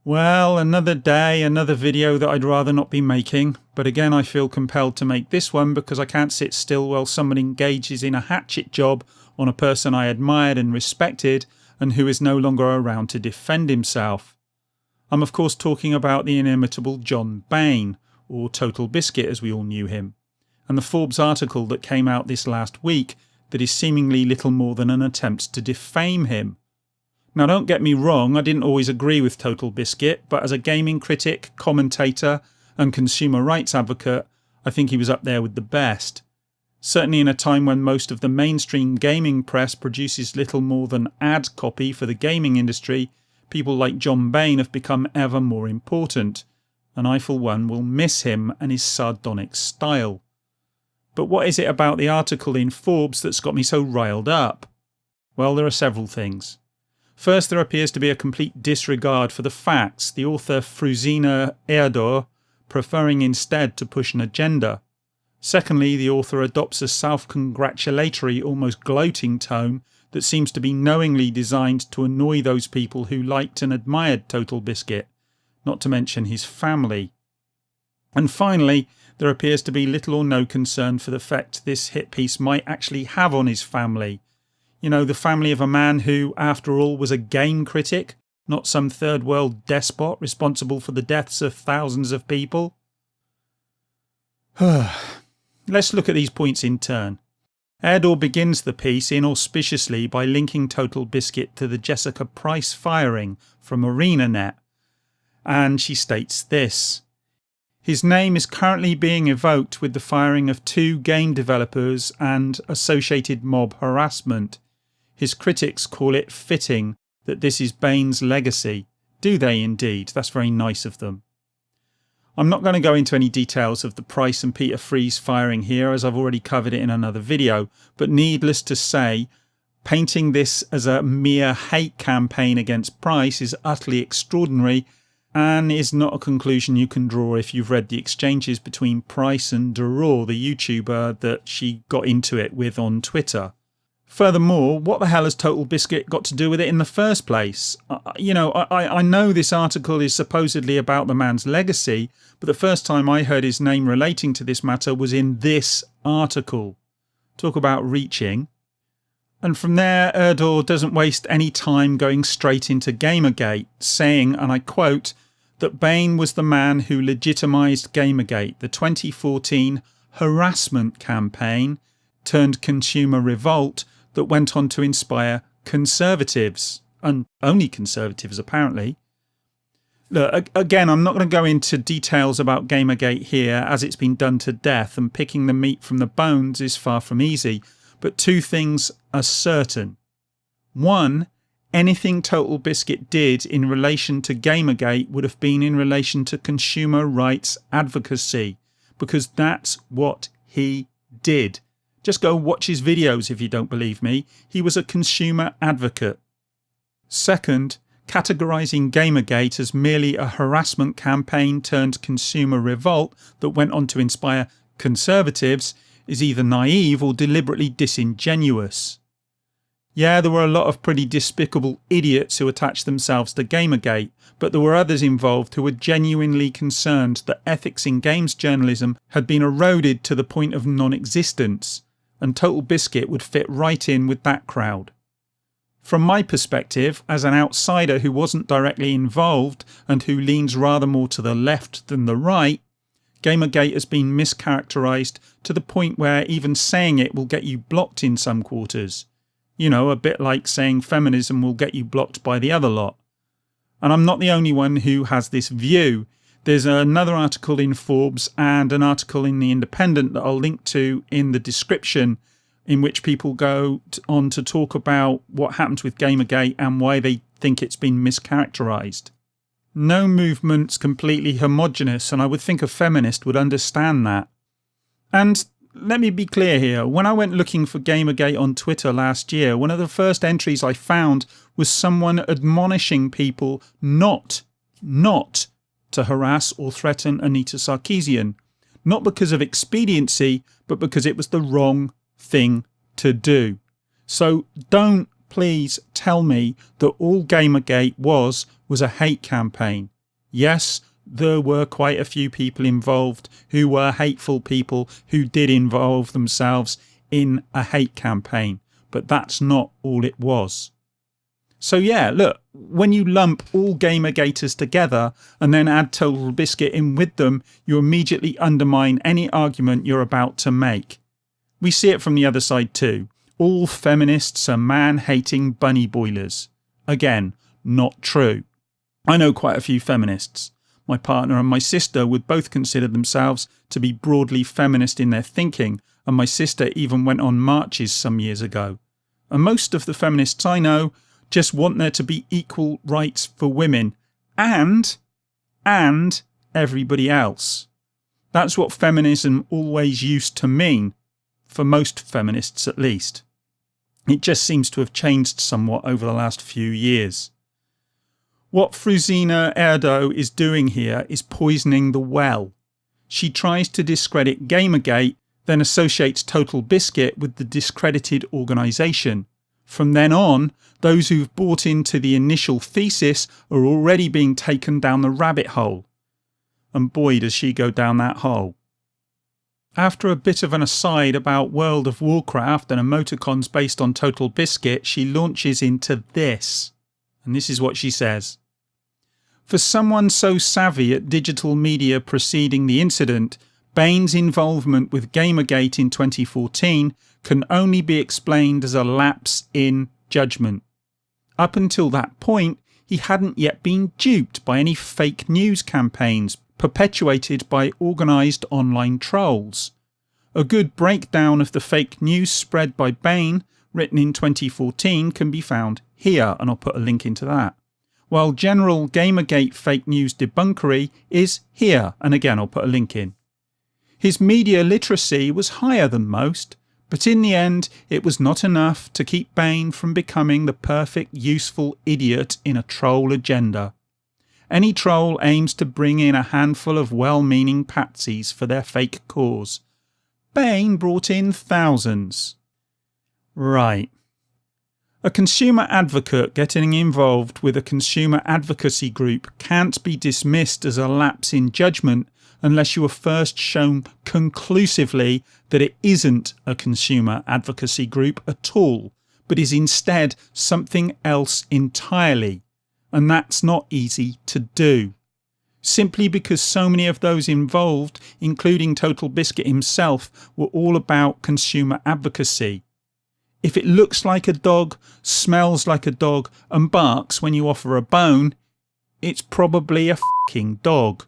Well, another day, another video that I'd rather not be making, but again I feel compelled to make this one because I can't sit still while someone engages in a hatchet job on a person I admired and respected and who is no longer around to defend himself. I'm of course talking about the inimitable John Bain, or Totalbiscuit as we all knew him, and the Forbes article that came out this last week that is seemingly little more than an attempt to defame him. Now don't get me wrong, I didn't always agree with Totalbiscuit, but as a gaming critic, commentator and consumer rights advocate, I think he was up there with the best. Certainly in a time when most of the mainstream gaming press produces little more than ad copy for the gaming industry, people like John Bain have become ever more important, and I for one will miss him and his sardonic style. But what is it about the article in Forbes that's got me so riled up? Well, there are several things. First, there appears to be a complete disregard for the facts, the author Fruzsina Eordogh preferring instead to push an agenda. Secondly, the author adopts a self-congratulatory, almost gloating tone that seems to be knowingly designed to annoy those people who liked and admired Totalbiscuit, not to mention his family. And finally, there appears to be little or no concern for the effect this hit piece might actually have on his family. You know, the family of a man who, after all, was a game critic, not some third world despot responsible for the deaths of thousands of people. Let's look at these points in turn. Eordogh begins the piece inauspiciously by linking Totalbiscuit to the Jessica Price firing from ArenaNet, and she states this: his name is currently being evoked with the firing of 2 game developers and associated mob harassment. His critics call it fitting that this is Bain's legacy. Do they indeed? That's very nice of them. I'm not going to go into any details of the Price and Peter Freeze firing here, as I've already covered it in another video, but needless to say, painting this as a mere hate campaign against Price is utterly extraordinary and is not a conclusion you can draw if you've read the exchanges between Price and Rhetoric, the YouTuber that she got into it with on Twitter. Furthermore, what the hell has Totalbiscuit got to do with it in the first place? I know this article is supposedly about the man's legacy, but the first time I heard his name relating to this matter was in this article. Talk about reaching. And from there, Eordogh doesn't waste any time going straight into GamerGate, saying, and I quote, that Bain was the man who legitimised GamerGate, the 2014 harassment campaign turned consumer revolt that went on to inspire conservatives, and only conservatives apparently. Look, again, I'm not going to go into details about GamerGate here, as it's been done to death and picking the meat from the bones is far from easy, but 2 things are certain. 1, anything Totalbiscuit did in relation to GamerGate would have been in relation to consumer rights advocacy, because that's what he did. Just go watch his videos if you don't believe me. He was a consumer advocate. Second, categorising GamerGate as merely a harassment campaign turned consumer revolt that went on to inspire conservatives is either naive or deliberately disingenuous. Yeah, there were a lot of pretty despicable idiots who attached themselves to GamerGate, but there were others involved who were genuinely concerned that ethics in games journalism had been eroded to the point of non-existence, and Totalbiscuit would fit right in with that crowd. From my perspective, as an outsider who wasn't directly involved and who leans rather more to the left than the right, GamerGate has been mischaracterised to the point where even saying it will get you blocked in some quarters. You know, a bit like saying feminism will get you blocked by the other lot. And I'm not the only one who has this view. There's another article in Forbes and an article in The Independent that I'll link to in the description, in which people go on to talk about what happened with GamerGate and why they think it's been mischaracterised. No movement's completely homogenous, and I would think a feminist would understand that. And let me be clear here, when I went looking for GamerGate on Twitter last year, one of the first entries I found was someone admonishing people not to harass or threaten Anita Sarkeesian, not because of expediency, but because it was the wrong thing to do. So don't please tell me that all GamerGate was a hate campaign. Yes, there were quite a few people involved who were hateful people who did involve themselves in a hate campaign, but that's not all it was. So yeah, look, when you lump all GamerGaters together and then add Totalbiscuit in with them, you immediately undermine any argument you're about to make. We see it from the other side too. All feminists are man-hating bunny boilers. Again, not true. I know quite a few feminists. My partner and my sister would both consider themselves to be broadly feminist in their thinking, and my sister even went on marches some years ago. And most of the feminists I know just want there to be equal rights for women and everybody else. That's what feminism always used to mean, for most feminists at least. It just seems to have changed somewhat over the last few years. What Fruzsina Eordogh is doing here is poisoning the well. She tries to discredit GamerGate, then associates Totalbiscuit with the discredited organisation. From then on, those who've bought into the initial thesis are already being taken down the rabbit hole. And boy, does she go down that hole. After a bit of an aside about World of Warcraft and emoticons based on Totalbiscuit, she launches into this. And this is what she says. For someone so savvy at digital media preceding the incident, Bain's involvement with GamerGate in 2014 can only be explained as a lapse in judgment. Up until that point, he hadn't yet been duped by any fake news campaigns perpetuated by organised online trolls. A good breakdown of the fake news spread by Bain, written in 2014, can be found here, and I'll put a link into that. While general GamerGate fake news debunkery is here, and again I'll put a link in. His media literacy was higher than most, but in the end it was not enough to keep Bain from becoming the perfect useful idiot in a troll agenda. Any troll aims to bring in a handful of well-meaning patsies for their fake cause. Bain brought in thousands. Right. A consumer advocate getting involved with a consumer advocacy group can't be dismissed as a lapse in judgment unless you are first shown conclusively that it isn't a consumer advocacy group at all, but is instead something else entirely. And that's not easy to do. Simply because so many of those involved, including Totalbiscuit himself, were all about consumer advocacy. If it looks like a dog, smells like a dog and barks when you offer a bone, it's probably a f***ing dog.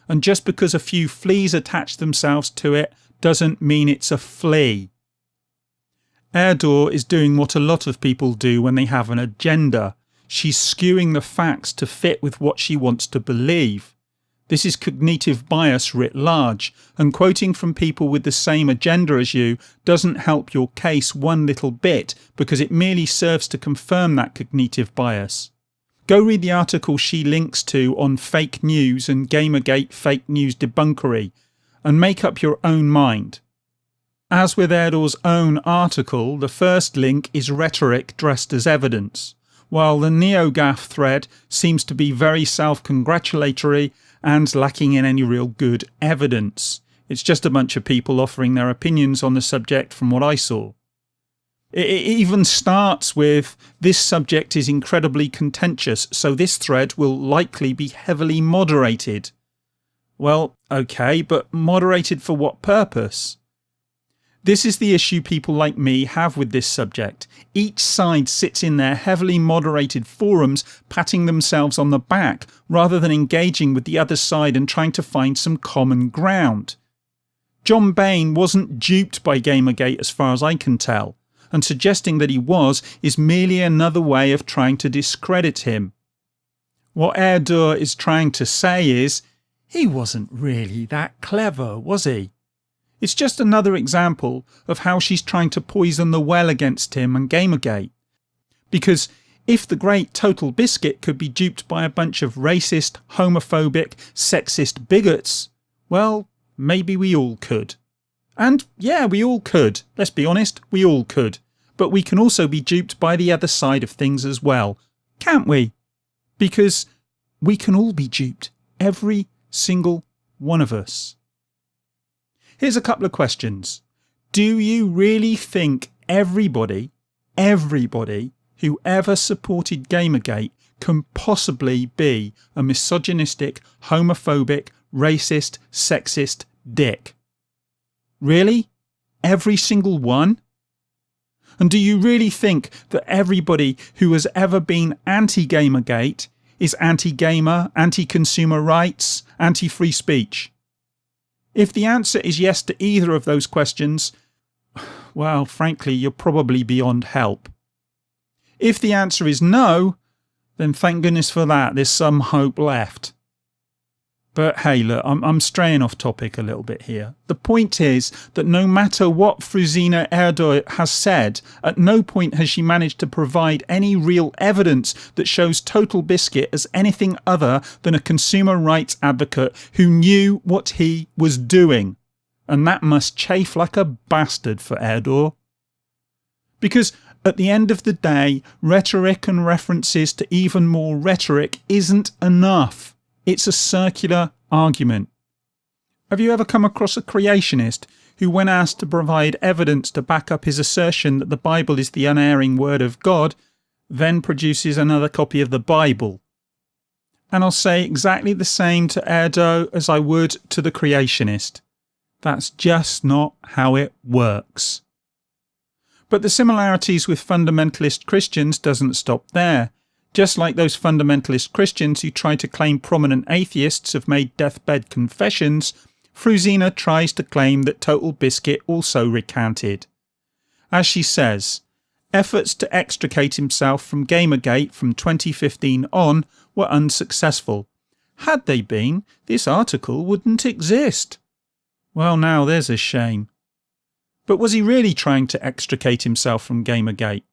And just because a few fleas attach themselves to it doesn't mean it's a flea. Eordogh is doing what a lot of people do when they have an agenda. She's skewing the facts to fit with what she wants to believe. This is cognitive bias writ large, and quoting from people with the same agenda as you doesn't help your case one little bit because it merely serves to confirm that cognitive bias. Go read the article she links to on fake news and GamerGate fake news debunkery and make up your own mind. As with Eordogh's own article, the first link is rhetoric dressed as evidence, while the NeoGaff thread seems to be very self-congratulatory and lacking in any real good evidence. It's just a bunch of people offering their opinions on the subject from what I saw. It even starts with, this subject is incredibly contentious, so this thread will likely be heavily moderated. Well, okay, but moderated for what purpose? This is the issue people like me have with this subject. Each side sits in their heavily moderated forums patting themselves on the back rather than engaging with the other side and trying to find some common ground. John Bain wasn't duped by GamerGate as far as I can tell, and suggesting that he was is merely another way of trying to discredit him. What Eordogh is trying to say is, he wasn't really that clever, was he? It's just another example of how she's trying to poison the well against him and GamerGate. Because if the great Totalbiscuit could be duped by a bunch of racist, homophobic, sexist bigots, well, maybe we all could. And yeah, we all could. Let's be honest, we all could. But we can also be duped by the other side of things as well, can't we? Because we can all be duped Every single one of us. Here's a couple of questions. Do you really think everybody who ever supported GamerGate can possibly be a misogynistic, homophobic, racist, sexist dick? Really? Every single one? And do you really think that everybody who has ever been anti-GamerGate is anti-gamer, anti-consumer rights, anti-free speech? If the answer is yes to either of those questions, well, frankly, you're probably beyond help. If the answer is no, then thank goodness for that, there's some hope left. But hey, look, I'm straying off topic a little bit here. The point is that no matter what Fruzsina Eordogh has said, at no point has she managed to provide any real evidence that shows Totalbiscuit as anything other than a consumer rights advocate who knew what he was doing. And that must chafe like a bastard for Eordogh. Because at the end of the day, rhetoric and references to even more rhetoric isn't enough. It's a circular argument. Have you ever come across a creationist who, when asked to provide evidence to back up his assertion that the Bible is the unerring word of God, then produces another copy of the Bible? And I'll say exactly the same to Eordogh as I would to the creationist. That's just not how it works. But the similarities with fundamentalist Christians doesn't stop there. Just like those fundamentalist Christians who try to claim prominent atheists have made deathbed confessions, Fruzsina tries to claim that Totalbiscuit also recanted. As she says, efforts to extricate himself from GamerGate from 2015 on were unsuccessful. Had they been, this article wouldn't exist. Well, now there's a shame. But was he really trying to extricate himself from GamerGate?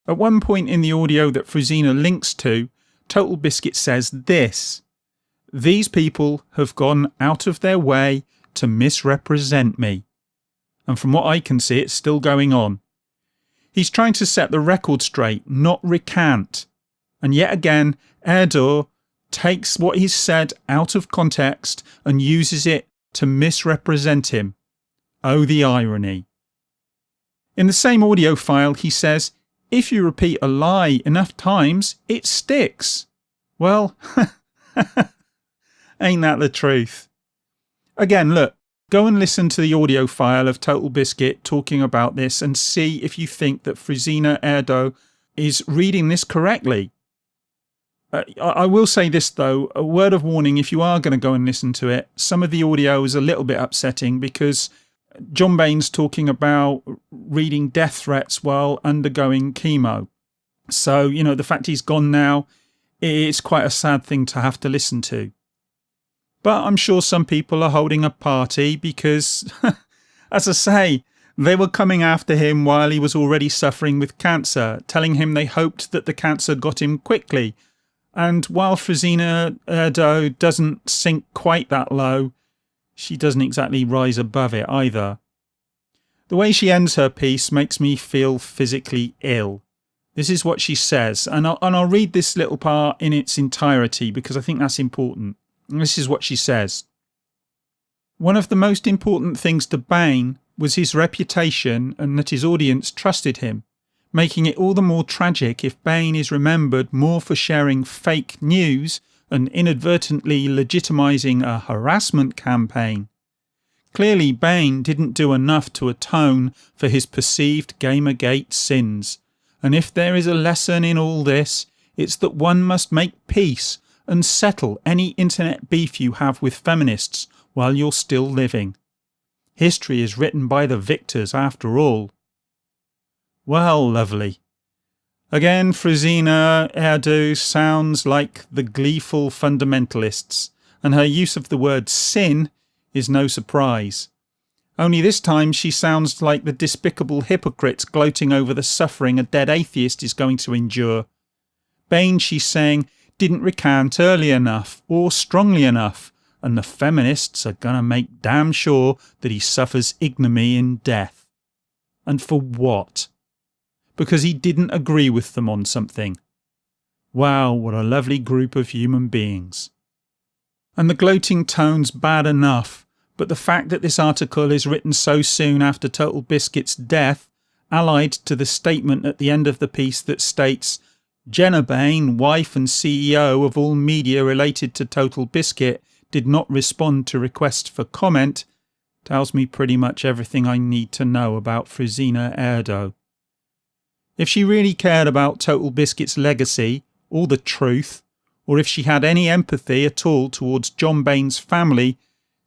At one point in the audio that Fruzsina links to, Totalbiscuit says this: "These people have gone out of their way to misrepresent me." And from what I can see, it's still going on. He's trying to set the record straight, not recant. And yet again, Eordogh takes what he's said out of context and uses it to misrepresent him. Oh, the irony. In the same audio file, he says, if you repeat a lie enough times, it sticks. Well, ain't that the truth? Again, look, go and listen to the audio file of Totalbiscuit talking about this and see if you think that Fruzsina Eordogh is reading this correctly. I will say this though, a word of warning, if you are going to go and listen to it, some of the audio is a little bit upsetting because John Bain's talking about reading death threats while undergoing chemo. So, you know, the fact he's gone now, it's quite a sad thing to have to listen to. But I'm sure some people are holding a party because, as I say, they were coming after him while he was already suffering with cancer, telling him they hoped that the cancer got him quickly. And while Fruzsina Eordogh doesn't sink quite that low, she doesn't exactly rise above it either. The way she ends her piece makes me feel physically ill. This is what she says, and I'll read this little part in its entirety because I think that's important. And this is what she says. One of the most important things to Bain was his reputation and that his audience trusted him, making it all the more tragic if Bain is remembered more for sharing fake news and inadvertently legitimising a harassment campaign. Clearly Bain didn't do enough to atone for his perceived GamerGate sins, and if there is a lesson in all this, it's that one must make peace and settle any internet beef you have with feminists while you're still living. History is written by the victors after all. Well, lovely. Again, Fruzsina Eordogh sounds like the gleeful fundamentalists, and her use of the word sin is no surprise. Only this time she sounds like the despicable hypocrites gloating over the suffering a dead atheist is going to endure. Bain, she's saying, didn't recant early enough or strongly enough, and the feminists are going to make damn sure that he suffers ignominy in death. And for what? Because he didn't agree with them on something. Wow, what a lovely group of human beings. And the gloating tone's bad enough, but the fact that this article is written so soon after Totalbiscuit's death, allied to the statement at the end of the piece that states, John Bain, wife and CEO of all media related to Totalbiscuit, did not respond to requests for comment, tells me pretty much everything I need to know about Fruzsina Eordogh. If she really cared about Totalbiscuit's legacy, or the truth, or if she had any empathy at all towards John Bain's family,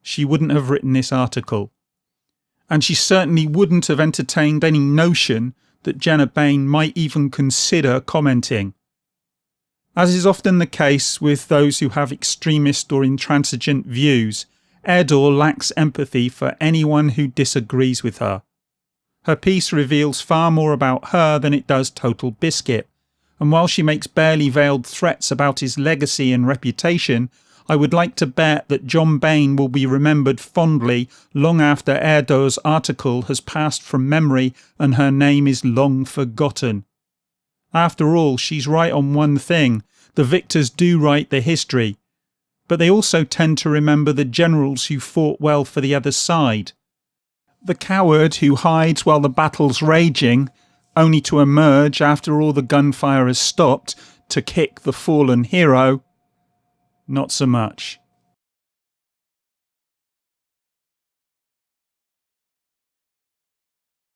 she wouldn't have written this article. And she certainly wouldn't have entertained any notion that John Bain might even consider commenting. As is often the case with those who have extremist or intransigent views, Eordogh lacks empathy for anyone who disagrees with her. Her piece reveals far more about her than it does Totalbiscuit, and while she makes barely veiled threats about his legacy and reputation, I would like to bet that John Bain will be remembered fondly long after Eordogh's article has passed from memory and her name is long forgotten. After all, she's right on one thing: the victors do write the history, but they also tend to remember the generals who fought well for the other side. The coward who hides while the battle's raging, only to emerge after all the gunfire has stopped to kick the fallen hero, not so much.